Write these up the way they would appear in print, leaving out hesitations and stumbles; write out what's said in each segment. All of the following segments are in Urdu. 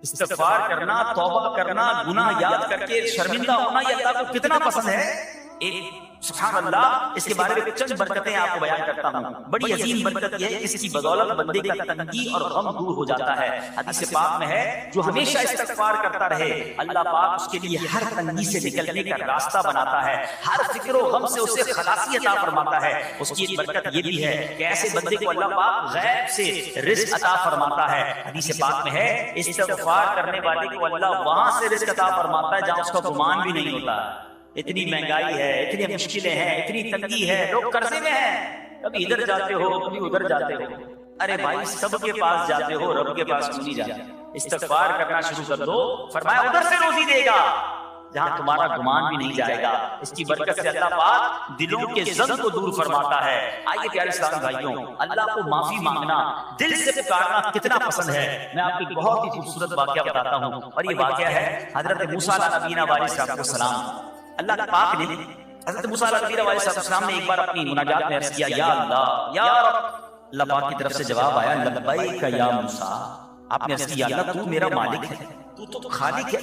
استغفار کرنا، توبہ کرنا، گناہ یاد کر کے شرمندہ ہونا یہ اللہ کو کتنا پسند ہے. ایک سبحان اللہ، اس کے بارے میں چند برکتیں آپ کو بیان کرتا ہوں. بڑی عظیم برکت یہ ہے، اس کی بدولت بندے کا تنگی اور غم دور ہو جاتا ہے. حدیث پاک میں ہے جو ہمیشہ استغفار کرتا رہے اللہ پاک اس کے لیے ہر تنگی سے نکلنے کا راستہ بناتا ہے، ہر فکر و غم سے اسے خلاصی عطا فرماتا ہے. اس کی ایک برکت یہ بھی ہے کہ ایسے بندے کو اللہ پاک غیب سے رزق عطا فرماتا ہے. حدیث پاک میں ہے استغفار کرنے والے کو اللہ وہاں سے رزق عطا فرماتا ہے جہاں اس کا گمان بھی نہیں ہوتا. اتنی مہنگائی ہے، اتنی مشکلیں ہیں، اتنی تنگی ہے، لوگ قرضے میں ہیں، کبھی ادھر جاتے ہو کبھی ادھر جاتے ہو. ارے بھائی سب کے پاس جاتے ہو، رب کے پاس کیوں نہیں جاتے؟ استغفار کرنا شروع کر دو، فرمایا ادھر سے روزی دے گا جہاں تمہارا گمان بھی نہیں جائے گا. اس کی برکت سے اللہ پاک دلوں کے زن کو دور فرماتا ہے. آئیے پیارے اسلام بھائیوں، اللہ کو معافی مانگنا، دل سے پکارنا کتنا پسند ہے. میں آپ کو ایک بہت ہی خوبصورت واقعہ بتاتا ہوں، اور یہ واقعہ ہے حضرت موسیٰ علیہ نبینا علیہ السلام. اللہ پاک نے حضرت موسیٰ علیہ نبینا علیہ السلام نے ایک بار اپنی مناجات میں عرض کیا یا اللہ یا رب. اللہ پاک کی طرف سے جواب آیا لبیک یا موسیٰ. آپ نے عرض کیا یا اللہ تو میرا مالک ہے، تو خالق ہے،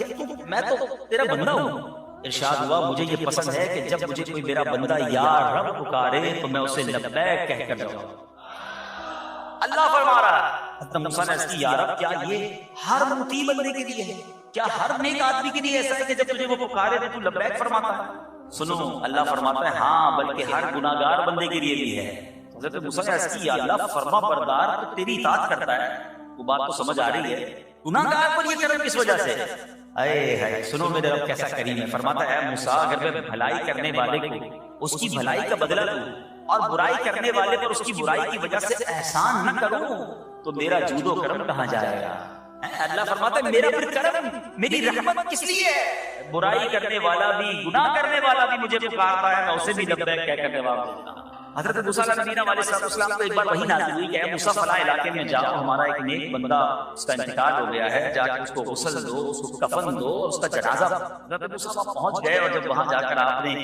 میں تو تیرا بندہ ہوں. ارشاد ہوا مجھے یہ پسند ہے کہ جب مجھے کوئی میرا بندہ یا رب پکارے تو میں اسے لبیک کہہ کر جاؤں. اللہ فرما رہا ہے حضرت موسیٰ نے عرض کی یا رب کیا یہ ہر مطیع بندے کے لیے ہے؟ کیا ہر نیک آدمی کے لیے ایسا ہے کہ جب تجھے وہ پکارے تو لبیک فرماتا ہے؟ سنو اللہ فرماتا ہے ہاں بلکہ ہر گناہگار بندے کے لیے بھی ہے. حضرت موسیٰ نے عرض کی یا اللہ فرما بردار تو تیری اطاعت کرتا ہے. وہ بات تو سمجھ آ رہی ہے، گناہگار پر یہ کرم کس وجہ سے؟ اے سنو میرے رب کیسا کریم ہے. فرماتا ہے موسیٰ اگر میں بھلائی کرنے والے کو اس کی بھلائی کا بدلہ دوں اور برائی کرنے والے پر اس کی برائی کی وجہ سے احسان نہ کروں تو میرا جود و کرم کہاں جائے گا؟ اللہ فرماتا ہے میرا پھر کرم میری رحمت کس لیے ہے؟ برائی کرنے والا بھی گناہ کرنے والا بھی مجھے پکارتا ہے، میں اسے بھی لبیک کہہ کر جواب دیتا ہوں. حضرت موسیٰ علیہ نبینا علیہ السلام کو ایک بار وحی نازل ہوئی کہ اے موسیٰ فلاں علاقے میں جاؤ، ہمارا ایک نیک بندہ اس کا انتقال ہو گیا ہے، جا کے اس کو غسل دو، اس کو کفن دو، اس کا جنازہ. حضرت موسیٰ وہاں پہنچ گئے اور جب وہاں جا کر آپ نے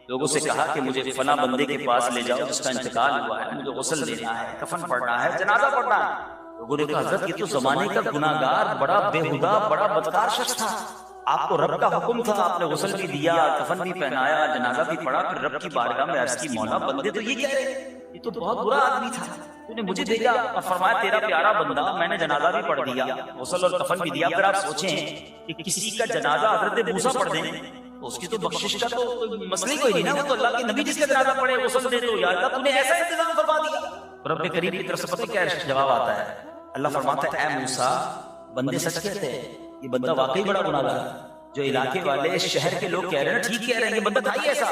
لوگوں سے کہا کہ مجھے فلاں بندے کے پاس لے جاؤ جس کا انتقال ہوا ہے، مجھے غسل دینا ہے، کفن پڑنا ہے، جنازہ پڑھنا ہے. لوگوں نے کہا حضرت یہ تو زمانے کا گناہگار بڑا بےہودہ بڑا بدکار شخص تھا، آپ کو رب کا حکم تھا، آپ نے غسل بھی دیا، کفن بھی پہنایا، جنازہ بھی پڑھا، پھر رب کی بارگاہ میں عرض کی مولا بندے تو یہ کہہ رہے یہ تو بہت برا آدمی تھا، تو نے مجھے بھیجا اور فرمایا تیرا پیارا بندہ، میں نے جنازہ بھی پڑھ دیا، غسل اور کفن بھی دیا. پھر آپ سوچیں کہ کسی کا جنازہ حضرت موسیٰ پڑھ دیں اس کی تو بخشش کا تو مسئلہ کوئی نہیں نا، وہ تو اللہ کے نبی جس کا جنازہ پڑھے غسل دے تو یا اللہ تو نے ایسا انتظام فرما دیا. رب کریم کی طرف سے پتہ کیا جواب آتا ہے؟ اللہ فرماتا ہے اے موسیٰ بندے سچ کہتے ہیں، یہ بندہ واقعی بڑا گناہگار ہے. جو علاقے والے شہر کے لوگ کہہ رہے ہیں ٹھیک کہہ رہے ہیں، یہ بندہ تھا ہی ایسا.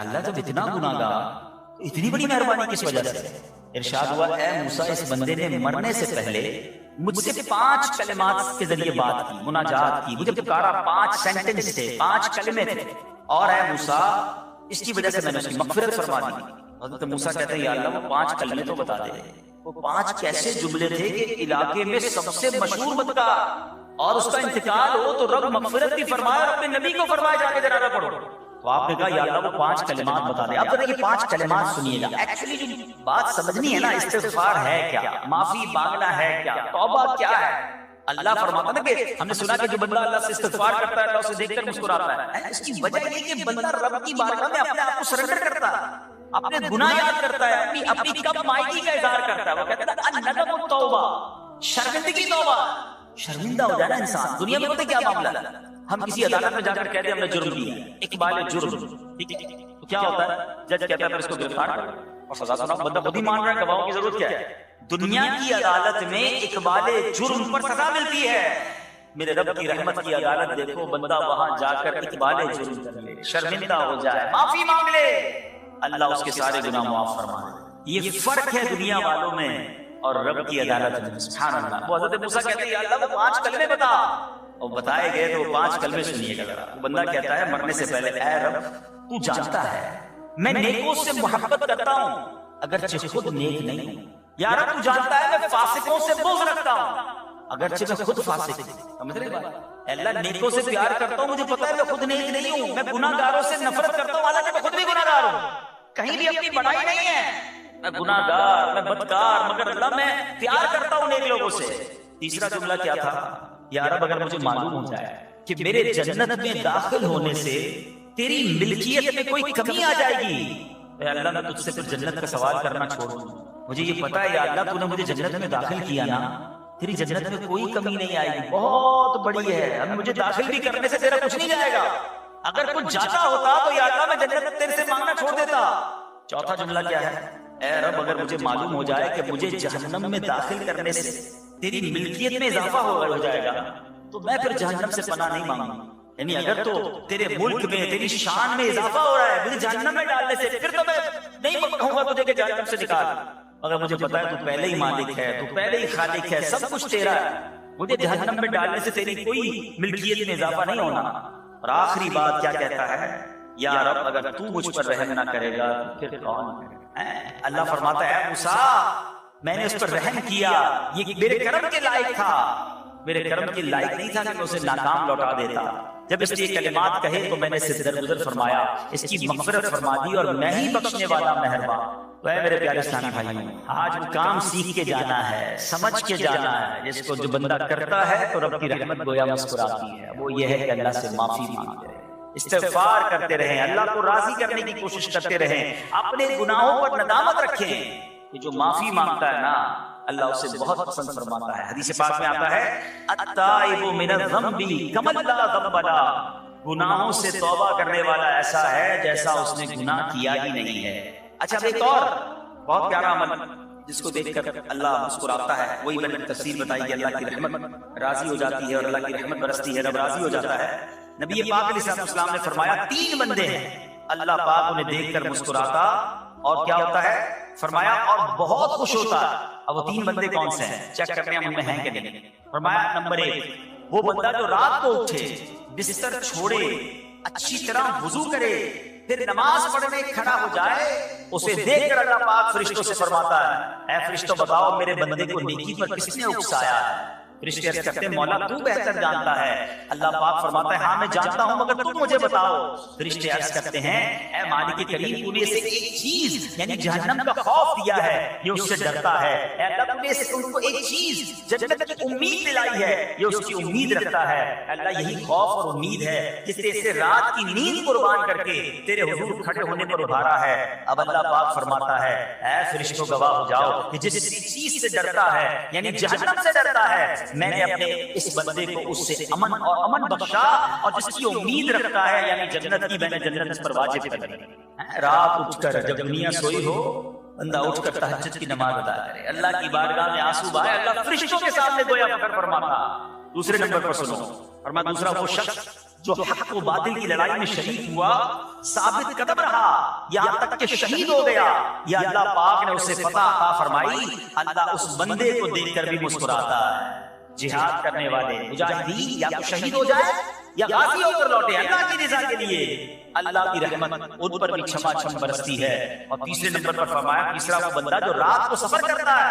اللہ جب اتنا گناہگار اتنی بڑی مہربانی کس وجہ سے؟ ارشاد ہوا اے موسیٰ اس بندے نے مرنے سے پہلے مجھ سے 5 کلمات کے ذریعے بات کی، مناجات کی، مجھے پکارا، 5 سینٹنس تھے، 5 کلمے تھے، اور اے موسیٰ اس کی وجہ سے میں نے اس کی مغفرت فرما دی. حضرت موسیٰ کہتے ہیں یا اللہ وہ 5 کلمے تو بتا دے، وہ 5 کیسے جملے تھے کہ علاقے میں سب سے مشہور بدکار اور اس کا انتقال ہو تو رب مغفرت بھی فرمایا اور اپنے نبی کو فرمایا جا کے جنازہ پڑھو. تو آپ نے کہا یا اللہ وہ 5 کلمات بتا دے. اب یہ 5 کلمات سنیے گا. ایکچولی جو بات سمجھنی ہے نا، استغفار ہے کیا، معافی مانگنا ہے کیا، توبہ کیا ہے. اللہ فرماتا ہے کہ ہم نے سنا کہ جو بندہ اللہ سے استغفار کرتا ہے اللہ اسے دیکھ کر مسکراتا ہے. اس کی وجہ یہ کہ بندہ رب کی بارگاہ میں اپنے آپ کو سرنڈر کرتا ہے، اپنے گناہ یاد کرتا ہے، اپنی کم مائگی کا اظہار کرتا ہے. وہ کہتا ہے الندم التوبہ، شرمندگی توبہ. شرمندہ ہو جائے نا انسان. دنیا میں پتہ کیا معاملہ ہے، ہم کسی عدالت میں جا کر کہتے ہیں ہم نے جرم کیا، اقبال جرم، ٹھیک ہے تو کیا ہوتا ہے، جج کہتا ہے پھر اس کو گرفتار کرو اور سزا سناؤ. بندہ خود ہی مان رہا ہے، گواہوں کی ضرورت کیا ہے. دنیا کی عدالت میں اقبال جرم پر سزا ملتی ہے. میرے رب کی رحمت کی عدالت دیکھو، بندہ وہاں جا کر اقبال جرم کر لے، شرمندہ ہو جائے، معافی مانگ لے، اللہ اس کے سارے گناہ معاف فرما دے. یہ فرق ہے دنیا والوں میں اور رب کی عدالت میں. سبحان اللہ. وہ حضرت موسیٰ کہتے ہیں یا اللہ وہ 5 کلمے بتا، اور بتائے گئے تو وہ 5 کلمے سنیے گا. وہ بندہ کہتا ہے مرنے سے پہلے اے رب تو جانتا ہے میں نیکوں سے محبت کرتا ہوں اگرچہ خود نیک نہیں ہوں. یا رب تو جانتا ہے میں فاسقوں سے بغض رکھتا ہوں اگرچہ میں خود فاسق ہوں. سمجھ رہے بات؟ اللہ نیکوں سے پیار کرتا ہوں، مجھے پتا ہے میں خود نیک نہیں ہوں. میں گناہ گاروں سے نفرت کرتا ہوں حالانکہ میں خود بھی گناہ گار ہوں. کہیں بھی اپنی بڑائی نہیں ہے، میں گناہ گار، میں بدکار، مگر اللہ میں پیار کرتا ہوں نیک لوگوں سے. تیسرا جملہ کیا تھا؟ یا رب اگر مجھے معلوم ہو جائے کہ میرے جنت میں داخل ہونے سے تیری ملکیت میں کوئی کمی آ جائے گی، اے اللہ میں تجھ سے پھر جنت کا سوال کرنا چھوڑ دوں. مجھے یہ پتا ہے یا اللہ تو نے مجھے جنت میں داخل کیا نا، تیری جنت میں کوئی کمی نہیں آئے گی، بہت بڑی ہے، اب مجھے داخل بھی کرنے سے تیرا کچھ نہیں جائے گا. اگر کچھ جاتا ہوتا تو یا اللہ میں جنت تیرے سے مانگنا چھوڑ دیتا. چوتھا جملہ کیا ہے؟ اے رب اگر مجھے معلوم ہو جائے کہ مجھے جہنم میں داخل کرنے سے تیری ملکیت میں اضافہ ہو جائے گا تو میں پھر جہنم سے پناہ نہیں مانگوں. یعنی اگر تو تیرے ملک میں تیری شان میں اضافہ ہو رہا ہے مجھے جہنم میں ڈالنے سے، پھر تو میں نہیں کہوں گا تجھے کہ جہنم سے نکال. اگر مجھے پتا ہے تو پہلے ہی مالک ہے، تو پہلے ہی خالق ہے، سب کچھ تیرا ہے، مجھے جہنم میں ڈالنے سے تیری کوئی ملکیت میں اضافہ نہیں ہونا. اور آخری بات کیا کہتا ہے؟ یا رب اگر تو مجھ پر رحم نہ کرے گا پھر کون کرے گا؟ اللہ فرماتا ہے موسیٰ میں نے اس پر رحم کیا، یہ میرے کرم کے لائق تھا، میرے کرم کے لائق نہیں تھا کہ میں اسے ناکام لوٹا دیتا. جب اس نے یہ کلمات کہے تو میں نے اسے درگزر فرمایا، اس کی مغفرت فرما دی اور میں ہی بخشنے والا مہربان. تو اے میرے پیارے اسلامی بھائیوں، آج وہ کام سیکھ کے جانا ہے، سمجھ کے جانا ہے جس کو جو بندہ کرتا ہے تو رب کی رحمت گویا مسکراتی ہے. وہ یہ ہے کہ اللہ سے معافی مانگتے رہیں، استغفار کرتے رہیں، اللہ کو راضی کرنے کی کوشش کرتے رہیں، اپنے گناہوں پر ندامت رکھیں. کہ جو معافی مانگتا ہے نا اللہ اسے بہت پسند فرماتا ہے. حدیث پاک میں آتا ہے التائب من الذنب کمن لا ذنب له، گناہوں سے توبہ کرنے والا ایسا ہے جیسا اس نے گناہ کیا ہی نہیں ہے. اچھا ایک اور بہت پیارا عمل جس کو دیکھ کر اللہ مسکراتا ہے، وہی میں نے تفسیر بتائی کہ اللہ کی رحمت راضی ہو جاتی ہے اور اللہ کی رحمت برستی ہے، رب راضی ہو جاتا ہے. نبی پاک علیہ السلام نے فرمایا 3 بندے ہیں اللہ پاک انہیں دیکھ کر مسکراتا اور کیا ہوتا ہے؟ فرمایا اور بہت خوش ہوتا ہے. اب وہ 3 بندے کون سے ہیں؟ چیک کرنے ہم ان میں ہیں کہ نہیں. فرمایا نمبر 1 وہ بندہ جو رات کو اٹھے، بستر چھوڑے، اچھی طرح وضو کرے، پھر نماز پڑھنے کھڑا ہو جائے، اسے دیکھ کر اللہ پاک فرشتوں سے فرماتا ہے اے فرشتوں بتاؤ میرے بندے کو نیکی پر کس نے اکسایا ہے؟ فرشتے عرض کرتے ہیں مولا تو بہتر جانتا ہے. اللہ پاک فرماتا ہے ہاں میں جانتا ہوں مگر تم مجھے بتاؤ. فرشتے عرض کرتے ہیں اے مالک کریم تو نے اسے ایک چیز یعنی جہنم کا خوف دیا ہے، یہ اس سے ڈرتا ہے. اے اللہ تو نے ان کو ایک چیز جنت کی امید دلائی ہے، یہ اس کی امید رکھتا ہے. اللہ یہی خوف اور امید ہے جس نے اسے رات کی نیند قربان کر کے تیرے حضور کھڑے ہونے پر ابھارا ہے. اب اللہ پاک فرماتا ہے اے فرشتوں گواہ ہو جاؤ کہ جس چیز سے ڈرتا ہے یعنی جہنم سے ڈرتا ہے میں نے اپنے اس بندے کو اس سے امن اور امن بخشا، اور جس کی امید رکھتا ہے یعنی جنت کی میں نے جنت اس پر واجب کر دی. رات اٹھ کر جب دنیا سوئی ہو بندہ اٹھ کر تہجد کی نماز ادا کرے، اللہ کی بارگاہ میں آنسو بہائے، اللہ فرشتوں کے سامنے گویا فکر فرماتا. دوسرے نمبر پر سنو فرمایا دوسرا وہ شخص جو حق و باطل کی لڑائی میں شریک ہوا، ثابت قدم رہا یہاں تک کہ شہید ہو گیا، یا اللہ پاک نے اسے فتح عطا فرمائی. اللہ اس بندے کو دیکھ کر بھی مسکراتا ہے. جہاد کرنے والے مجاہدین یا تو شہید ہو جائے یا غازی ہو کر لوٹے اللہ کی رضا کے لیے، اللہ کی رحمت ان پر بھی چھما چھم برستی ہے. اور تیسرے نمبر پر فرمایا تیسرا وہ بندہ جو رات کو سفر کرتا ہے،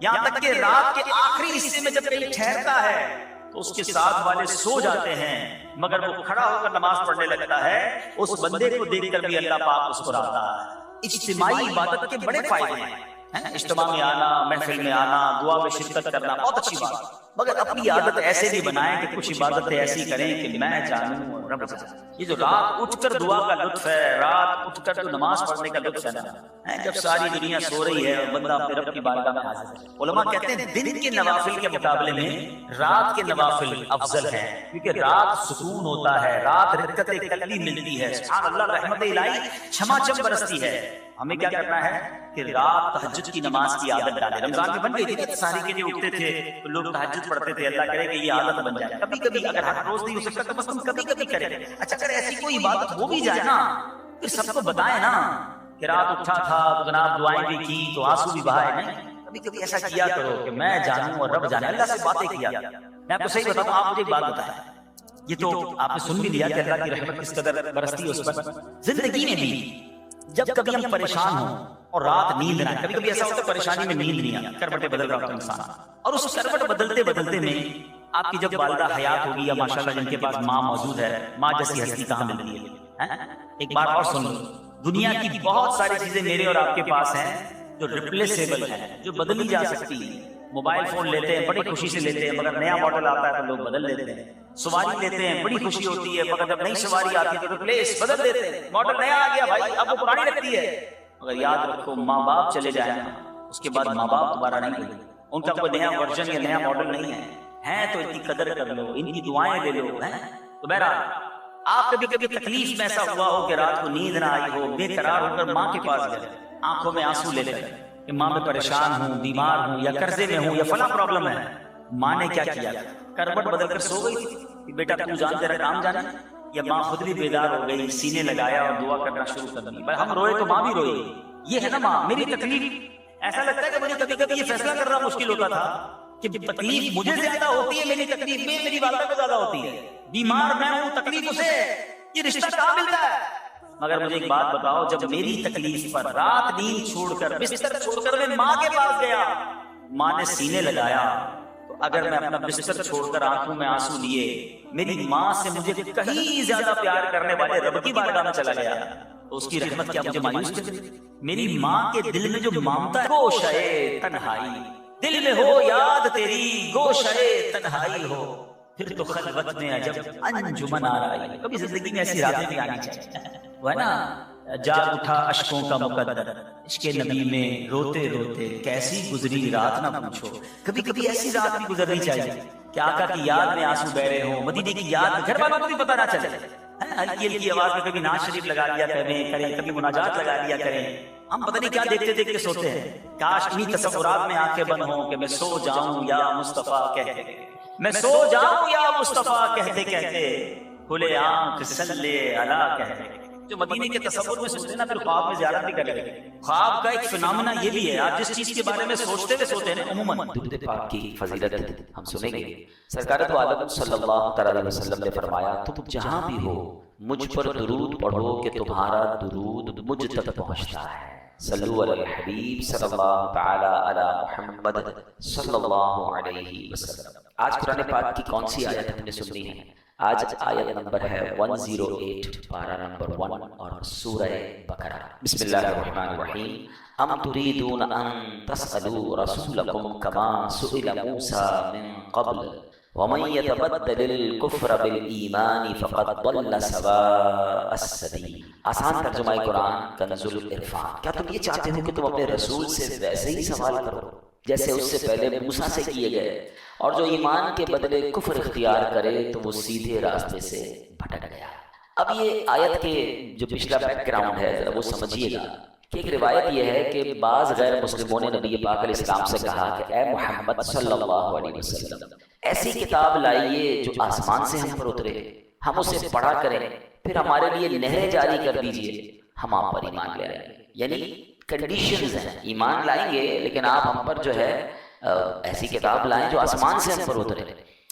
یہاں تک کہ رات کے آخری حصے میں جب کہیں ٹھہرتا ہے تو اس کے ساتھ والے سو جاتے ہیں مگر وہ کھڑا ہو کر نماز پڑھنے لگتا ہے. اس بندے کو دیکھ کر بھی اللہ پاک مسکراتا ہے. اجتماعی عبادت کے بڑے فائدے ہیں، اجتماع میں آنا، محفل میں آنا، دعا میں شرکت کرنا بہت اچھی بات، مگر اپنی عادت ایسے بھی بنائیں کہ کچھ عبادتیں ایسی کریں کہ میں جانوں اور رب جانے. یہ جو رات اٹھ کر دعا کا لطف ہے، رات اٹھ کر جو نماز پڑھنے کا لطف ہے نا، جب ساری دنیا سو رہی ہے اور بندہ اپنے رب کی بارگاہ میں حاضر ہے. علماء کہتے ہیں دن کے نوافل کے مقابلے میں رات کے نوافل افضل ہیں، کیونکہ رات سکون ہوتا ہے، رات رکعت قلبی ملتی ہے، سبحان اللہ رحمت الہی چھما چھم برستی ہے. ہمیں کیا کرنا ہے کہ رات تہجد کی نماز کی عادت ڈالیں. رمضان میں بن گئی تھی ساری کے لیے اٹھتے تھے تو لوگ تہجد پڑھتے تھے، اللہ کرے کہ یہ عادت بن جائے. کبھی کبھی اگر ہر روز نہیں ہو سکتا تو بس ہم کبھی کبھی کریں. اچھا اگر ایسی کوئی عبادت ہو بھی جائے نا پھر سب کو بتائیں نا کہ رات اٹھا تھا تو جناب دعائیں بھی کی تو آنسو بھی بہائے. نہیں کبھی کبھی ایسا کیا کرو کہ میں جانوں اور رب جانے، اللہ سے باتیں کیا. میں آپ کو صحیح بتاؤں، آپ مجھے ایک بات بتائیں، یہ تو آپ نے سن بھی لیا کہ اللہ کی رحمت کس قدر برستی ہے اس پر. زندگی میں بھی جب کبھی ہم پریشان ہوں اور رات نیند نہ آئے، کبھی کبھی ایسا ہوتا ہے پریشانی میں نیند نہیں آتی، کروٹیں بدل رہا ہوتا انسان، اور اس کروٹ بدلتے بدلتے میں آپ کی جب والدہ حیات ہوگی یا ماشاءاللہ جن کے پاس ماں موجود ہے، ماں جیسی ہستی کہاں ملتی ہے. ایک بات اور سن لو، دنیا کی بہت ساری چیزیں میرے اور آپ کے پاس ہیں جو ریپلیسیبل ہیں، جو بدلی جا سکتی ہیں، موبائل فون لیتے ہیں بڑی خوشی سے لیتے ہیں، مگر نیا ماڈل آتا ہے تو لوگ بدل دیتے ہیں. سواری لیتے ہیں بڑی خوشی ہوتی ہے، مگر جب نئی سواری آتی ہے تو ریپلیس بدل دیتے ہیں. ماڈل نیا آ گیا بھائی، اب وہ پرانی لگتی ہے. مگر یاد رکھو، ماں باپ چلے جائیں نا، اس کے بعد ماں باپ دوبارہ نہیں ملے. ان کا کوئی نیا ورژن یا نیا ماڈل نہیں ہے تو ان کی قدر کر لو، ان کی دعائیں لے لو. تو بہرحال آپ کبھی کبھی تکلیف میں ایسا ہوا ہو کہ رات کو نیند نہ آئی ہو، بے قرار ہو کر ماں کے پاس گئے، آنکھوں میں آنسو لے کر کہ ماں میں پریشان ہوں، بیمار ہوں، یا قرضے میں ہوں، یا فلاں پرابلم ہے. ماں نے کیا کیا؟ کروٹ بدل کر سو گئی تھی کہ بیٹا تو جان تیرا کام جانا. یا ماں خود بھی بیدار ہو گئی، سینے لگایا اور دعا کرنا شروع کر دی. ہم روئے تو ماں بھی روئی. یہ ہے نا ماں. میری تکلیف، ایسا لگتا ہے کہ مجھے کبھی کبھی یہ فیصلہ کرنا مشکل ہوتا تھا کہ تکلیف مجھے زیادہ ہوتی ہے، میری تکلیف میں میری والدہ کو زیادہ ہوتی ہے. بیمار میں ہوں، تکلیف اسے، یہ رشتہ کہاں ملتا ہے؟ مگر مجھے ایک بات بتاؤ، جب میری تکلیف پر رات نیند چھوڑ کر بستر چھوڑ کر میں ماں کے پاس گیا، ماں نے سینے لگایا، تو اگر میں اپنا بستر چھوڑ کر آنکھوں میں آنسو لیے میری ماں سے مجھے کہیں زیادہ پیار کرنے والے رب کی بارگاہ میں چلا گیا، تو اس کی رحمت کیا مجھے مایوس کر دی؟ میری ماں کے دل میں جو ممتا ہے، گوشے تنہائی، دل میں ہو یاد تیری، گوشے تنہائی ہو، پھر تو خلوت میں عجب انجمن آ رہا ہے. کبھی زندگی میں ایسی راتیں بھی آنی چاہیے، وہ ہے نا، جاگ اٹھا اشکوں کا مقدر، عشق نبی میں روتے روتے کیسی گزری رات نہ پوچھو. کبھی کبھی ایسی رات بھی گزرنی چاہیے کہ آقا کی یاد میں آنسو بہ رہے ہوں، مدینے کی یاد میں، گھر والوں کو بھی پتہ نہ چلے. ہلکی ہلکی آواز میں کبھی ناز شریف لگا لیا کریں، کبھی مناجات لگا لیا کریں. ہم پتہ نہیں کیا دیکھتے دیکھتے سوتے ہیں. کاش انہی تصورات میں آنکھیں بند ہوں کہ میں سو جاؤں یا مصطفیٰ کہتے، میں سو جاؤں یا مصطفیٰ کہتے کہتے، کھلے آنکھ صلی علی کہتے. جو مدینے کے تصور میں سوتے ہیں نا، پھر خواب میں زیارت بھی کرتے ہیں. خواب کا ایک فنامنا یہ بھی ہے، آپ جس چیز کے بارے میں سوچتے ہوئے سوتے ہیں عموماً. درود پاک کی فضیلت ہم سنیں گے. سرکار دو عالم صلی اللہ تعالی علیہ وسلم نے فرمایا، تم جہاں بھی ہو مجھ پر درود پڑھو کہ تمہارا درود مجھ تک پہنچتا ہے. صلو علی الحبیب صلی اللہ تعالی علی محمد صلی اللہ علیہ وسلم. آج قرآن پاک کی کون سی آیت ہم نے سننی ہے؟ آج آیت نمبر ہے 108، پارہ نمبر 1 اور سورہ بقرہ. بسم اللہ الرحمن الرحیم. ام تريدون ان تسألوا رسولكم كما سئل موسى من قبل ومن يتبدل الكفر بالایمان فقد ضل سواء السبیل. آسان ترجمہ قرآن کنز العرفان. کیا تم یہ چاہتے ہو کہ تم اپنے رسول سے ویسے ہی سوال کرو جیسے اس سے پہلے موسیٰ سے کیے گئے، اور جو ایمان کے بدلے کفر اختیار کرے تو وہ سیدھے راستے سے بھٹک گیا. اب یہ آیت کے جو پچھلا بیک گراؤنڈ ہے ذرا وہ سمجھیے گا کہ ایک روایت یہ ہے کہ بعض غیر مسلموں نے نبی پاک علیہ السلام سے کہا کہ اے محمد صلی اللہ علیہ وسلم، ایسی کتاب لائیے جو آسمان سے ہم پر اترے، ہم اسے پڑھا کریں، پھر ہمارے لیے نہریں جاری کر دیجئے، ہم آپ پر ایمان لے آئیں گے. یعنی کنڈیشنز ہیں، ایمان لائیں گے لیکن آپ ہم پر جو ہے ایسی کتاب لائیں جو آسمان سے ہم پر اترے،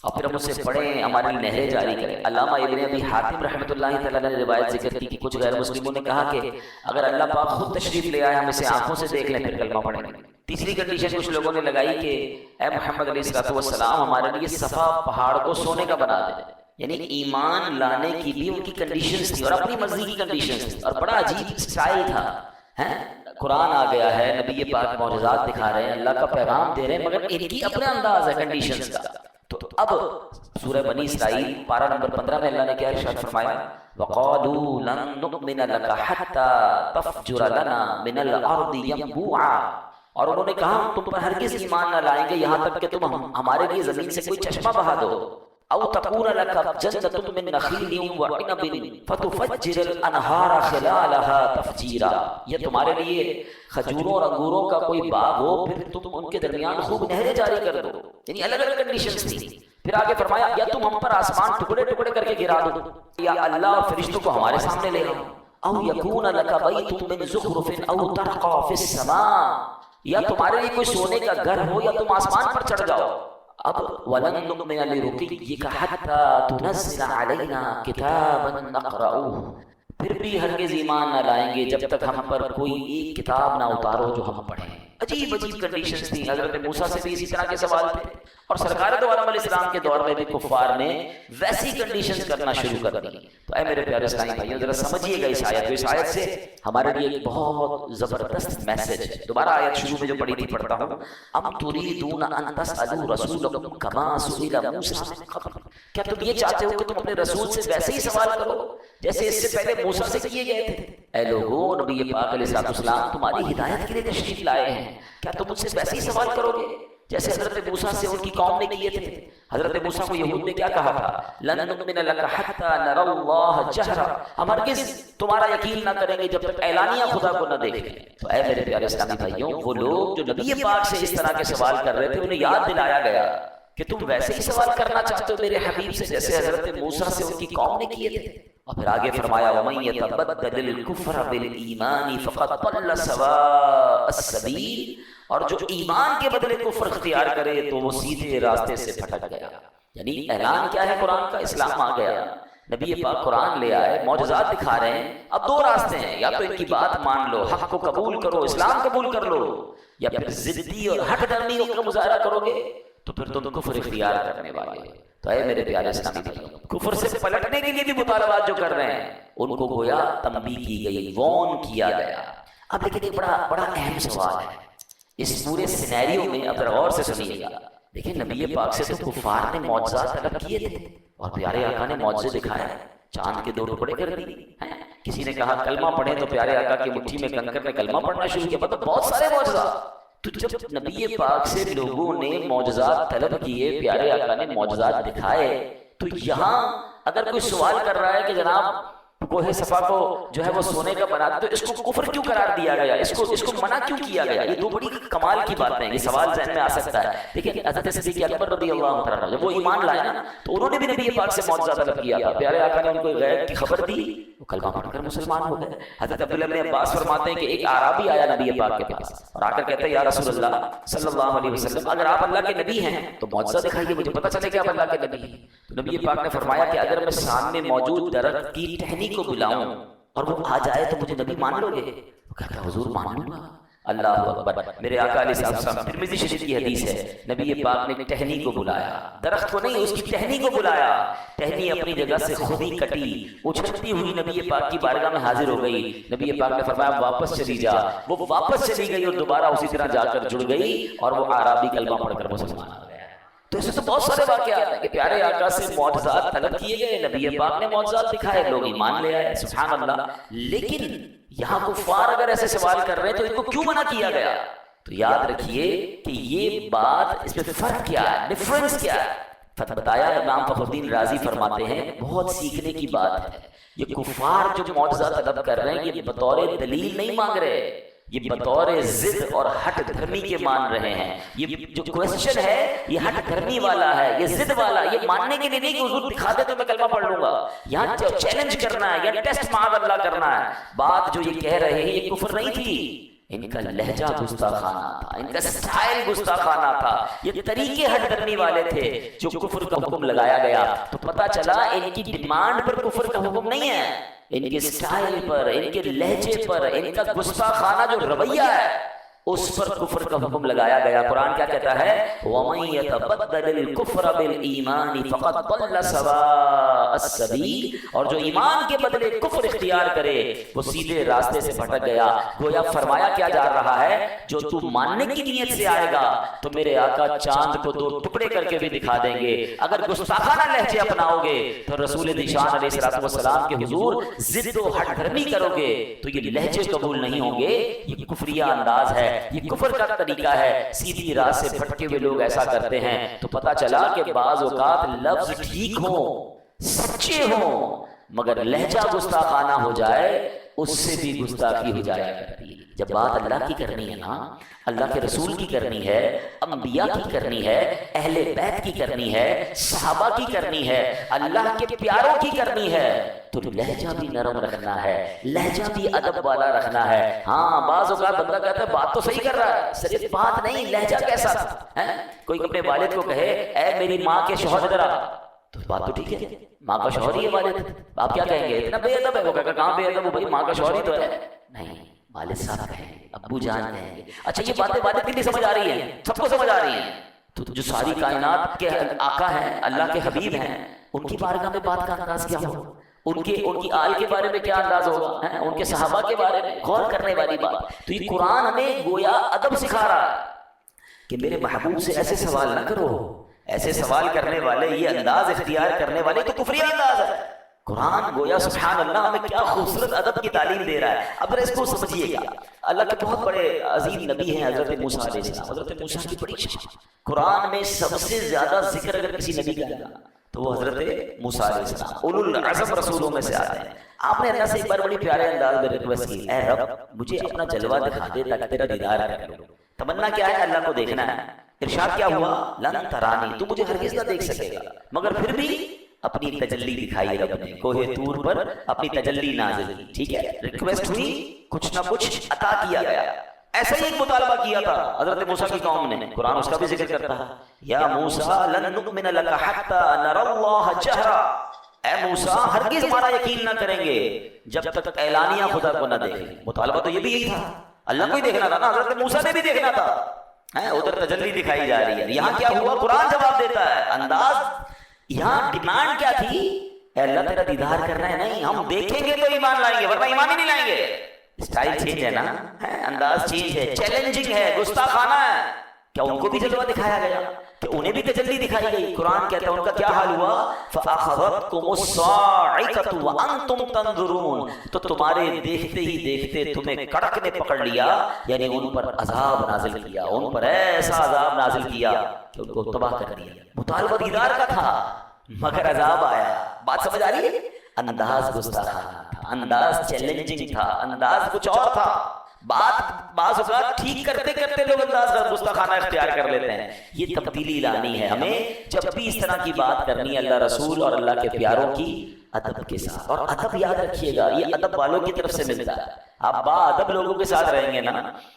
اور پھر ہم اسے پڑھیں، ہماری نہریں جاری کریں. علامہ ابن ابی حاتم رحمۃ اللہ تعالیٰ نے روایت ذکر کی کہ کچھ غیر مسلموں نے کہا کہ اگر اللہ پاک خود تشریف لے آئے ہم اسے آنکھوں سے دیکھ لیں پھر کلمہ پڑھیں گے. تیسری کنڈیشن کچھ لوگوں نے لگائی کہ اے محمد علیہ السلام ہمارے لیے صفا پہاڑ کو سونے کا بنا دے. یعنی ایمان لانے کی بھی ان کی کنڈیشنز تھی اور اپنی مرضی کی کنڈیشنز تھی، اور بڑا عجیب سٹائل تھا. قرآن آ گیا ہے، نبی پاک معجزات دکھا رہے ہیں، اللہ کا پیغام دے رہے ہیں، مگر ان کی اپنا انداز ہے کنڈیشنز کا. تو اب سورہ بنی اسرائیل پارہ نمبر 15 میں اللہ نے کیا ارشاد فرمایا؟ وَقَالُوا لَن نُؤْمِنَ لَكَ حَتَّى تَفْجُرَ لَنَا مِنَ الْأَرْضِ يَنبُوعًا. اور انہوں نے کہا ہم تم پر ہرگز ایمان نہ لائیں گے یہاں تک کہ تم ہمارے لیے زمین سے کوئی چشمہ بہا دو. او تکون لک جنۃ من نخیل وعنب فتفجر الانہار خلالها تفجیرا. یہ تمہارے لیے کھجوروں اور انگوروں کا کوئی باغ ہو پھر تم ان کے درمیان خوب نہریں جاری کر دو. یعنی الگ الگ کنڈیشنز تھی. پھر آگے فرمایا یا تم ہم پر آسمان ٹکڑے ٹکڑے کر کے گرا دو، یا اللہ فرشتوں کو ہمارے سامنے لے آؤ. او یکون لک بیت من زخرف او ترقى فی السماء، یا تمہارے لیے کوئی سونے کا گھر ہو یا تم آسمان پر چڑھ جاؤ. اب وَلَن نُؤْمِنَ لِرُقِيِّكَ حَتَّى تُنَزِّلَ عَلَيْنَا كِتَابًا نَقْرَؤُهُ. پھر بھی ہرگز ایمان نہ لائیں گے جب تک ہم پر کوئی ایک کتاب نہ اتارو جو ہم پڑھیں. عجیب عجیب کنڈیشنز تھیں. حضرت موسیٰ سے بھی اسی طرح کے سوال تھے اور سرکار دو عالم علیہ السلام کے دور میں بھی کفار نے ویسی کنڈیشنز کرنا شروع کر دی. تو اے میرے پیارے اسلامی بھائیوں ذرا سمجھیے گا اس آیت کو. اس آیت سے ہمارے لیے ایک بہت زبردست میسج ہے. دوبارہ آیت شروع میں جو پڑھی تھی پڑھتا ہوں. ام تريدون ان تسألوا رسولكم كما سئل موسى من قبل. کیا تم یہ چاہتے ہو کہ تم اپنے رسول سے ویسے ہی سوال کرو جیسے اس سے پہلے موسیٰ سے کیے گئے تھے؟ اے لوگوں نبی پاک علیہ السلام تمہاری ہدایت کے لیے تشریف لائے ہیں, کیا تم مجھ سے ویسے ہی سوال کرو گے جیسے حضرت موسیٰ سے ان کی قوم نے کیے تھے؟ حضرت موسیٰ کو یہود نے کیا کہا تھا؟ لن نؤمن لک حتی نری اللہ جہرا, ہم ہرگز تمہارا یقین نہ کریں گے جب تک اعلانیہ خدا کو نہ دیکھیں. تو اے میرے پیارے اسلامی بھائیوں وہ لوگ جو نبی پاک سے اس طرح کے سوال کر رہے تھے انہیں یاد دلایا گیا کہ تم ویسے ہی سوال کرنا چاہتے ہو میرے حبیب سے جیسے حضرت موسیٰ سے ان کی قوم نے کیے تھے. اور پھر آگے فرمایا وَمَن يَتَبَدَّلِ الْكُفْرَ بِالْإِيمَانِ فَقَدْ ضَلَّ سَوَاءَ السَّبِيلِ, اور جو ایمان کے بدلے کفر اختیار کرے تو وہ سیدھے راستے سے بھٹک گیا. یعنی اعلان کیا ہے قرآن کا؟ اسلام آ گیا, نبی پاک قرآن لے آئے, معجزات دکھا رہے ہیں. اب دو راستے ہیں, یا تو ان کی بات مان لو, حق کو قبول کرو, اسلام قبول کر لو, یا پھر ضدی اور ہٹ درمی کا مظاہرہ کرو گے تو پھر تم کفر اختیار کرنے والے. تو اے میرے پیارے اسلامی بھائیوں کفر سے پلٹنے کے لیے بھی مطالبات جو کر رہے ہیں ان کو گویا تنبیہ کی گئی, وارن کیا گیا. اب لیکن ایک بڑا اہم سوال ہے اس پورے سینیریو میں, اب غور سے سنیے گا. دیکھیں نبی پاک سے تو کفار نے معجزات طلب کیے تھے اور پیارے آقا نے معجزے دکھائے, چاند کے 2 ٹکڑے کر دی. کسی نے کہا کلمہ پڑھیں تو پیارے آقا کی مٹھی میں کنکر نے کلمہ پڑھنا شروع کیا. مطلب بہت سارے معجزات. تو جب نبی پاک سے لوگوں نے معجزات طلب کیے, پیارے آقا نے معجزات دکھائے, تو یہاں اگر کوئی سوال کر رہا ہے کہ جناب کوہ صفا کو جو ہے وہ سونے کا بنا دے تو اس کو کفر کیوں قرار دیا گیا, اس کو منع کیوں کیا گیا؟ یہ 2 بڑی کمال کی باتیں ہیں. یہ سوال ذہن میں آ سکتا ہے. دیکھیں حضرت صدیق اکبر رضی اللہ عنہ جب وہ ایمان لائے نا تو انہوں نے بھی نبی پاک سے معجزہ طلب کیا تھا. پیارے آقا نے ان کو غیب کی خبر دی, وہ کلمہ پڑھ کر مسلمان ہو گئے. حضرت عبداللہ بن عباس فرماتے ہیں کہ ایک اعرابی آیا نبی پاک کے پاس اور آ کر کہتے ہیں یا رسول اللہ صلی اللہ علیہ وسلم اگر آپ اللہ کے نبی ہیں تو معجزہ دکھائیے, مجھے پتہ چلے کہ آپ اللہ کے نبی ہیں. تو نبی پاک نے فرمایا کہ اگر میں سامنے موجود درخت کی ٹہنی کو بلاؤں اور وہ آ جائے تو مجھے نبی مان لو گے؟ وہ کہتا حضور مان لوں گا. اللہ اکبر. میرے آقا علیہ السلام ترمذی شریف کی حدیث ہے, نبی پاک نے ٹہنی کو بلایا, درخت کو نہیں, اس کی ٹہنی کو بلایا. ٹہنی اپنی جگہ سے خود ہی کٹی, اچھلتی ہوئی نبی پاک کی بارگاہ میں حاضر ہو گئی. نبی پاک نے فرمایا واپس چلی جا. وہ واپس چلی گئی اور دوبارہ اسی طرح جا کر جڑ گئی اور وہ اعرابی کلمہ پڑھ کر مسلمان ہو گیا. تو ایسے تو بہت سارے واقعات ہیں کہ پیارے آقا سے معجزات طلب کیے گئے, نبی پاک نے معجزات دکھائے, لوگ ایمان لے آئے, سبحان اللہ. لیکن یہاں کفار اگر ایسے سوال کر رہے ہیں تو ان کو کیوں منع کیا گیا؟ تو یاد رکھیے کہ یہ بات, اس میں فرق کیا ہے, ڈفرنس کیا ہے. بتایا امام فخر الدین رازی فرماتے ہیں بہت سیکھنے کی بات ہے. یہ کفار جو معجزات طلب کر رہے ہیں یہ بطور دلیل نہیں مانگ رہے, یہ بطور ضد اور ہٹ دھرمی کے مان رہے ہیں. یہ جو کوشچن ہے یہ ہٹ دھرمی والا ہے, یہ ضد والا, یہ ماننے کے لیے نہیں کہ حضور دکھا دے تو میں کلمہ پڑھ لوں گا. یہاں چیلنج کرنا ہے یا ٹیسٹ معاذ اللہ کرنا ہے. بات جو یہ کہہ رہے ہیں یہ کفر نہیں تھی, ان کا لہجہ گستاخانہ تھا, ان کا سٹائل گستاخانہ تھا, یہ طریقے ہٹ دھرمی والے تھے جو کفر کا حکم لگایا گیا. تو پتہ چلا ان کی ڈیمانڈ پر کفر کا حکم نہیں ہے, ان کے سٹائل پر, ان کے لہجے پر, ان کا گستاخانہ جو رویہ ہے اس پر کفر کا حکم لگایا گیا. قرآن کیا کہتا ہے وَمَن يَتَبَدَّلِ الْكُفْرَ بِالْإِيمَانِ فَقَدْ ضَلَّ سَوَاءَ السَّبِيلِ, اور جو ایمان کے بدلے کفر اختیار کرے وہ سیدھے راستے سے بھٹک گیا. گویا فرمایا کیا جا رہا ہے جو تو ماننے کی نیت سے آئے گا تو میرے آقا چاند کو 2 ٹکڑے کر کے بھی دکھا دیں گے. اگر گستاخانہ لہجے اپناؤ گے تو رسول ذیشان علیہ السلام کے حضور ضد و ہٹ دھرمی کرو گے تو یہ لہجے قبول نہیں ہوں گے. یہ کفریہ انداز ہے, یہ کفر کا طریقہ ہے. سیدھی راہ سے بھٹکے ہوئے لوگ ایسا کرتے ہیں. تو پتہ چلا کہ بعض اوقات لفظ ٹھیک ہوں, سچے ہوں, مگر لہجہ گستاخانہ ہو جائے اس سے بھی گستاخی ہو جایا کرتی ہے. جب بات اللہ کی کرنی ہے نا, اللہ کے رسول کی کرنی ہے, انبیاء کی کرنی ہے, اہل بیت کی کرنی ہے, صحابہ کی کرنی ہے, اللہ کے پیاروں کی کرنی ہے, تو لہجہ بھی نرم رکھنا ہے, لہجہ بھی ادب والا رکھنا ہے. ہاں بعض اوقات بندہ کہتا ہے بات تو صحیح کر رہا ہے, صرف بات نہیں لہجہ کیسا تھا. کوئی اپنے والد کو کہے اے میری ماں کے شوہر ادھر آ, تو بات تو ٹھیک ہے, ماں کا شوہر ہی ہے والد, آپ کیا کہیں گے اتنا بے ادب ہے؟ وہ کہا کہاں بے ادب ہو بھائی, ماں کا شوہر ہی تو ہے. نہیں, والد صاحب کہیں گے، ابو جان کہیں گے. اچھا یہ باتیں والد کی بھی سمجھ آ رہی ہیں، سب کو سمجھ آ رہی ہیں. تو جو ساری کائنات کے آقا ہیں، اللہ کے حبیب ہیں، ان کی بارگاہ میں بات کا انداز کیا ہوگا، ان کی آل کے بارے میں کیا انداز ہوگا، ان کے صحابہ کے بارے میں غور کرنے والی بات. تو یہ قرآن ہمیں گویا ادب سکھا رہا ہے کہ میرے محبوب سے ایسے سوال نہ کرو. ایسے سوال کرنے والے، یہ انداز اختیار کرنے والے تو کفری انداز ہے. قرآن گویا سبحان اللہ ہمیں کیا خوبصورت ادب کی تعلیم دے رہا ہے. اب اس کو سمجھیے گا، اللہ کے بہت بڑے عظیم نبی ہیں حضرت موسیٰ علیہ السلام. حضرت موسیٰ کی بڑی شان، قرآن میں سب سے زیادہ ذکر اگر کسی نبی کا ہے تو وہ حضرت موسیٰ علیہ السلام اولو العزم رسولوں میں سے آتے ہیں. آپ نے اللہ سے ایک بار بڑی پیارے انداز میں ریکویسٹ کی، اے رب مجھے اپنا جلوہ دکھا دے تاکہ تیرا دیدار کر لوں. تمنا کیا ہے؟ اللہ کو دیکھنا ہے. ارشاد کیا ہوا؟ لن ترانی، تو مجھے ہرگز نہ دیکھ سکے گا. مگر پھر بھی اپنی تجلی دکھائی رب نے، کوہ طور پر اپنی تجلی نازل کی. ٹھیک ہے، ریکویسٹ ہوئی، کچھ نہ کچھ عطا کیا گیا. ایسا ہی ایک مطالبہ کیا تھا حضرت موسیٰ کی قوم نے. قرآن اس کا بھی ذکر کرتا ہے، یا موسیٰ لن نؤمن لک حتی نری اللہ جہرا. اے موسیٰ ہرگز ہمارا یقین نہ کریں گے جب تک اعلانیہ خدا کو نہ دیکھیں. مطالبہ تو یہ بھی یہی تھا، اللہ کو ہی دیکھنا تھا نا، حضرت موسیٰ نے بھی دیکھنا تھا. ادھر تجلی دکھائی جا رہی ہے، یہاں کیا ہوا؟ قرآن جواب دیتا ہے. انداز یہاں ڈیمانڈ کیا تھی؟ اے اللہ تیرا دیدار کرنا ہے، نہیں ہم دیکھیں گے تو ایمان لائیں گے ورنہ ایمان ہی نہیں لائیں گے. اسٹائل چینج ہے نا، انداز چینج ہے، چیلنجنگ ہے، گستاخانہ ہے. کیا ان کو بھی جلوہ دکھایا گیا کہ انہیں بھی تجلی دکھائی گئی؟ قرآن کہتا ہے ان کا کیا حال ہوا؟ فَأَخَذَتْكُمُ الصَّاعِقَةُ وَأَنْتُمْ تَنظُرُونَ، تو تمہارے دیکھتے ہی دیکھتے تمہیں کڑک نے پکڑ لیا، یعنی ان پر عذاب نازل کیا، ان پر ایسا عذاب نازل کیا کہ ان کو تباہ کر دیا. مطالبہ دیدار کا تھا مگر عذاب آیا. بات سمجھ آ رہی ہے؟ انداز گستاخانہ تھا، انداز چیلنجنگ تھا، انداز کچھ اور تھا. بات بعض اوقات ٹھیک کرتے کرتے لوگ انداز گستاخانہ اختیار کر لیتے ہیں. یہ تبدیلی لانی ہے ہمیں. جب بھی اس طرح کی بات کرنی ہے اللہ رسول اور اللہ کے پیاروں کی ادب کے ساتھ. اور ادب یاد رکھیے گا یہ ادب والوں کی طرف سے ملتا ہے. آپ با ادب لوگوں کے ساتھ رہیں گے نا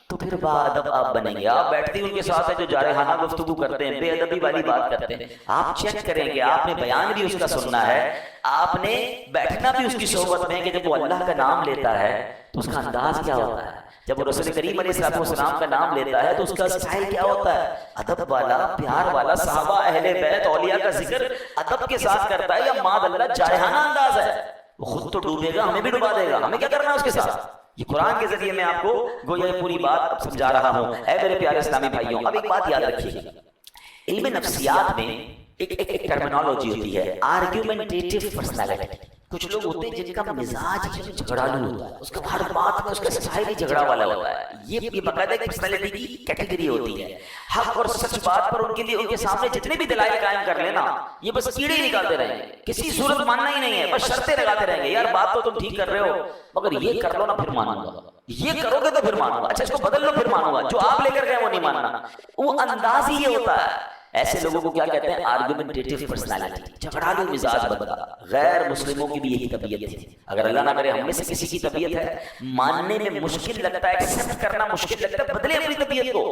تو پھر با ادب آپ بنیں گے. آپ بیٹھتے ان کے ساتھ ہیں جو جارحانہ گفتگو کرتے ہیں، بے ادبی والی بات کرتے ہیں. آپ چیک کریں گے، آپ نے بیان بھی اس کا سننا ہے، آپ نے بیٹھنا بھی اس کی صحبت میں کہ جب وہ اللہ کا نام لیتا ہے تو اس کا انداز کیا ہوتا ہے. جب وہ رسول کریم علیہ السلام کا نام لیتا ہے تو اس کا سٹائل کیا ہوتا ہے؟ ادب والا، پیار والا. صحابہ، اہل بیت، اولیاء کا ذکر ادب کے ساتھ کرتا ہے یا ماد اللہ جارحانہ انداز ہے؟ وہ خود تو ڈوبے گا، ہمیں بھی ڈوبا دے گا. ہمیں کیا کرنا ہے اس کے ساتھ؟ یہ قرآن کے ذریعے میں آپ کو گویا پوری بات سمجھا رہا ہوں. اے میرے پیارے اسلامی بھائیوں، اب ایک بات یاد رکھیے گا، علم نفسیات میں ایک ٹرمینالوجی ہوتی ہے، آرگیومنٹیٹیو پرسنالٹی. کچھ لوگ ہوتے ہیں جن کا مزاج جھگڑالو ہوتا ہے، اس کا ہر بات میں اس کا سچائی بھی جھگڑا والا ہوتا ہے. یہ باقاعدہ ایک پرسنالٹی کی کیٹیگری ہوتی ہے. حق اور سچ بات پر ان کے لیے ان کے سامنے جتنے بھی دلائل قائم کر لینا یہ بس کیڑے ہی نکالتے رہیں گے. کسی صورت ماننا ہی نہیں ہے، بس شرطیں لگاتے رہیں گے. یار بات تو تم ٹھیک کر رہے ہو مگر یہ کر لو نا پھر مانوں گا، یہ کرو گے تو پھر مانوں گا، اچھا اس کو بدل لو پھر مانوں گا، جو آپ لے کر گئے وہ نہیں ماننا. وہ انداز ہی یہ ہوتا ہے. ایسے لوگوں کو کیا کہتے ہیں؟ آرگومنٹیٹیو پرسنالٹی، جھگڑالو مزاج بنتا. غیر مسلموں کی بھی یہی طبیعت تھی. اگر اللہ نہ کرے ہم میں سے کسی کی طبیعت ہے ماننے میں مشکل لگتا ہے، ایکسپٹ کرنا مشکل لگتا ہے، بدلے اپنی طبیعت کو.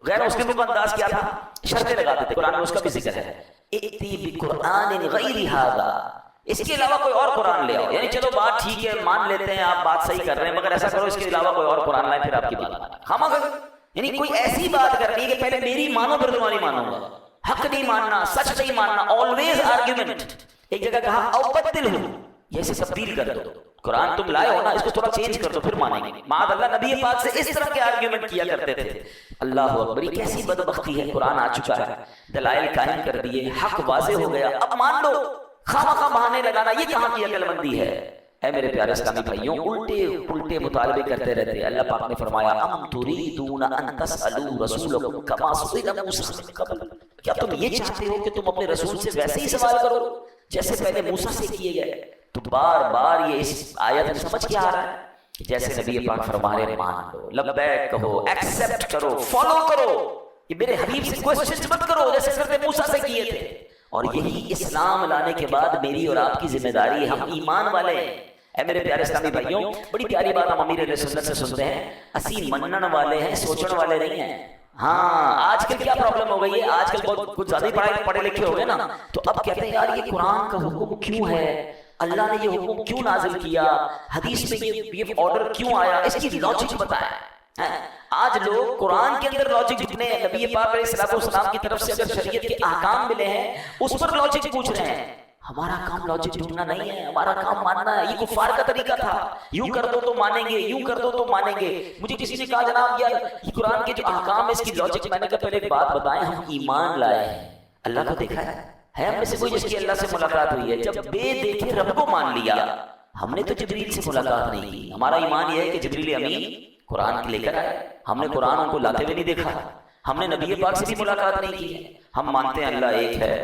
غیر مسلموں کا انداز کیا تھا؟ شرطیں لگاتے تھے. قرآن میں اس کا بھی ذکر ہے، ائتی بقرآن غیر ھذا، اس کے علاوہ کوئی اور قرآن لے آؤ. یعنی چلو بات ٹھیک ہے، مان لیتے ہیں آپ بات صحیح کر رہے ہیں، مگر ایسا کرو اس کے علاوہ کوئی اور قرآن لائیں پھر آپ کی بات خامہ. یعنی کوئی ایسی بات کرنی ہے کہ پہلے میری مانو پھر تمہاری مانوں گا. حق نہیں ماننا، سچ نہیں ماننا، آلویز آرگیومنٹ. ایک جگہ کہا او بدل ہو، یہ اسے تبدیل کر دو. قرآن تم لائے ہو نا، اس کو تھوڑا چینج کر دو پھر مانیں گے. معاذ اللہ نبی پاک سے اس طرح کے آرگیومنٹ کیا کرتے تھے. اللہ اکبر، یہ کیسی بدبختی ہے. قرآن آ چکا ہے، دلائل قائم کر دیے، حق واضح ہو گیا، اب مان لو. خامخواہ بہانے لگانا یہ کہاں کی عقل مندی ہے؟ اے میرے پیارے اسلامی بھائیوں، الٹے الٹے مطالبے کرتے رہتے. اللہ پاک نے فرمایا ام تريدون ان تسالوا رسولكم كما سئل موسى من قبل، کیا تم یہ چاہتے ہو کہ تم اپنے رسول سے ویسے ہی سوال کرو جیسے پہلے موسیٰ سے کیے گئے؟ تو بار بار یہ اس آیت میں سمجھ کے آ رہا ہے کہ جیسے نبی پاک فرما رہے ہیں مان لو، لبیک کہو، ایکسپٹ کرو، فالو کرو. یہ میرے حبیب سے کوشش مت کرو جیسے حضرت موسیٰ سے کیے تھے. اور یہی اسلام لانے کے بعد میری اور آپ کی ذمہ داری ہے. ہم ایمان والے ہیں. اے میرے پیارے اسلامی بھائیوں، بڑی پیاری بات ہم امیر علیہ سنت سے سنتے ہیں، اسی منن والے ہیں، سوچن والے نہیں ہیں. ہاں آج کل کیا پرابلم ہو گئی ہے، آج کل بہت کچھ زیادہ ہی پڑھے لکھے ہو گئے نا، تو اب کہتے ہیں یار یہ قرآن کا حکم کیوں ہے، اللہ نے یہ حکم کیوں نازل کیا, حدیث میں یہ آرڈر کیوں آیا, اس کی لاجک بتائیں. آج لوگ قرآن کے اندر لاجک ڈھونڈنے ہیں, نبی پاک علیہ الصلوۃ والسلام کی طرف سے اگر شریعت کے احکام ملے ہیں اس پر لاجک پوچھ رہے ہیں. ہمارا کام لاجک ڈھونڈنا نہیں ہے, ہمارا کام ماننا ہے. یہ کفار کا طریقہ تھا, یوں کر دو تو مانیں گے, یوں کر دو تو مانیں گے. مجھے کسی نے کہا جناب یار یہ قرآن کے جو احکام ہے اس کی لاجک, میں نے کہا پہلے ایک بات بتائیں, ہم ایمان لائے ہیں, اللہ کو دیکھا ہے ہم میں سے کوئی جس کی اللہ سے ملاقات ہوئی ہے؟ جب بے دیکھے رب کو مان لیا. ہم نے تو جبریل سے ملاقات نہیں کی. ہمارا ایمان یہ ہے کہ جبریل امین قرآن کے لے کر آئے, ہم نے قرآن ان کو لاتے ہوئے نہیں دیکھا, ہم نے نبی پاک سے بھی ملاقات نہیں کی. ہم مانتے ہیں اللہ ایک ہے,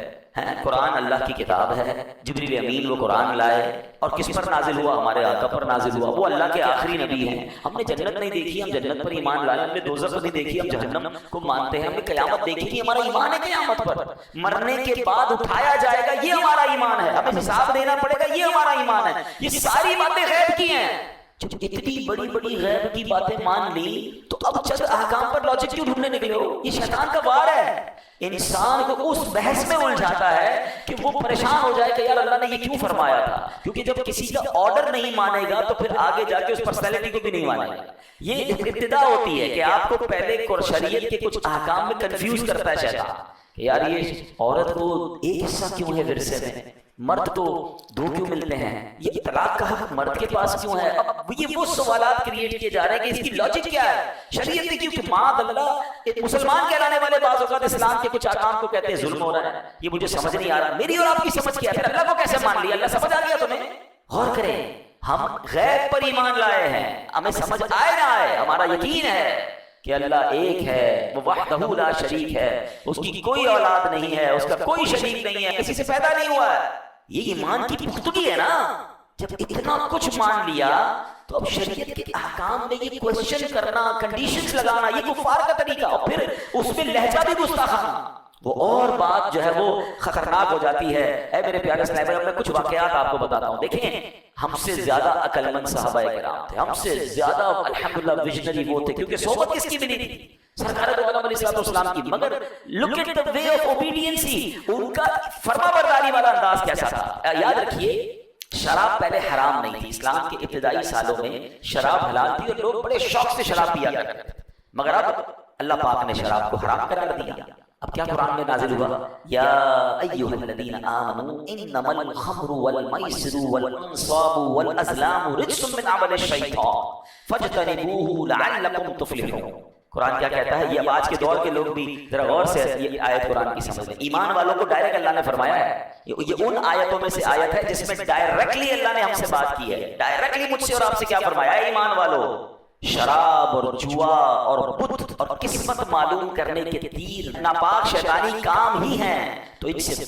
قرآن اللہ کی کتاب ہے, جبریل امین وہ قرآن لائے, اور کس پر نازل ہوا؟ ہمارے آقا پر نازل ہوا, وہ اللہ کے آخری نبی ہیں. ہم نے جنت نہیں دیکھی, ہم جنت پر ایمان لائے. ہم نے دوزخ نہیں دیکھی, ہم جہنم کو مانتے ہیں. ہم نے قیامت دیکھی نہیں, ہمارا ایمان ہے قیامت پر, مرنے کے بعد اٹھایا جائے گا, یہ ہمارا ایمان ہے. ہمیں حساب دینا پڑے گا, یہ ہمارا ایمان ہے. یہ ساری باتیں غیب کی ہیں. جب اتنی بڑی بڑی غیب کی باتیں مان لی تو اب چند احکام پر لاجک کیوں ڈھونڈنے نکلے ہو؟ یہ شیطان کا وار ہے. انسان کو اس بحث میں الجھاتا ہے کہ وہ پریشان ہو جائے کہ یار اللہ نے یہ کیوں فرمایا تھا, کیونکہ جب کسی کا آرڈر نہیں مانے گا تو پھر آگے جا کے اس پرسنالٹی کو بھی نہیں مانے گا. یہ ابتدا ہوتی ہے کہ آپ کو پہلے شریعت کے کچھ احکام میں کنفیوز کرتا ہے شیطان کہ یار یہ عورت کو ایک حصہ کیوں ہے ورثے میں, مرد کو 2 کیوں ملتے ہیں, یہ طلاق کا حق مرد کے پاس کیوں ہے. اب یہ وہ سوالات کریٹ کیے جا رہے ہیں کہ اس کی لاجک کیا ہے. شریعت نے کیونکہ معاذ اللہ مسلمان کہلانے والے بعض اوقات اسلام کے کچھ احکام کو کہتے ہیں ظلم ہو رہا ہے, یہ مجھے سمجھ نہیں آ رہا. میری اور آپ کی سمجھ کیا ہے, پھر اللہ کو کیسے مان لیا؟ اللہ سمجھ آ گیا تمہیں؟ غور کریں, ہم غیب پر ایمان لائے ہیں, ہمیں سمجھ آئے نہ آئے, ہمارا یقین ہے کہ اللہ ایک ہے, وہ وحدہ لا شریک ہے, اس کی کوئی اولاد نہیں ہے, اس کا کوئی شریک نہیں ہے, کسی سے پیدا نہیں ہوا ہے. یہ ایمان کی پختگی ہے نا. جب اتنا کچھ مان لیا تو اب شریعت کے احکام میں یہ کوشچن کرنا, کنڈیشنز لگانا, یہ کفار کا طریقہ, اور پھر اس میں لہجہ بھی گستاخانہ, وہ اور بات جو ہے وہ خطرناک ہو جاتی ہے. اے میرے پیارے صاحب, میں کچھ واقعات آپ کو بتاتا ہوں. دیکھیں, ہم سے زیادہ عقل مند صحابہ کرام تھے, ہم سے زیادہ الحمدللہ ویژنری وہ تھے, کیونکہ صحبت کس کی ملی تھی؟ سرکار دو عالم علیہ السلام کی. مگر look at the way of obedience, ان کا فرما برداری والا انداز کیسا تھا. یاد رکھیے, شراب پہلے حرام نہیں تھی. اسلام کے ابتدائی سالوں میں شراب حلال تھی اور لوگ بڑے شوق سے شراب پیا کرتے تھے. مگر اب اللہ پاک نے شراب کو حرام قرار دیا. اب کیا قرآن میں نازل ہوا؟ یا ایھا الذین آمنوا انما الخمر والمیسر والانصاب والازلام رجس من عمل الشیطان فاجتنبوہ لعلکم تفلحون. قرآن کیا کہتا ہے؟ یہ اب آج کے دور کے لوگ بھی ذرا غور سے یہ آیت قرآن کی سمجھ لیں. ایمان والوں کو ڈائریکٹ اللہ نے فرمایا ہے, یہ ان آیتوں میں سے آیت ہے جس میں ڈائریکٹلی اللہ نے ہم سے بات کی ہے. ڈائریکٹلی مجھ سے اور آپ سے کیا فرمایا ہے؟ ایمان والو, شراب اور جوا اور بت اور قسمت معلوم کرنے کے تیر ناپاک شیطانی کام ہی ہیں, تو ان سے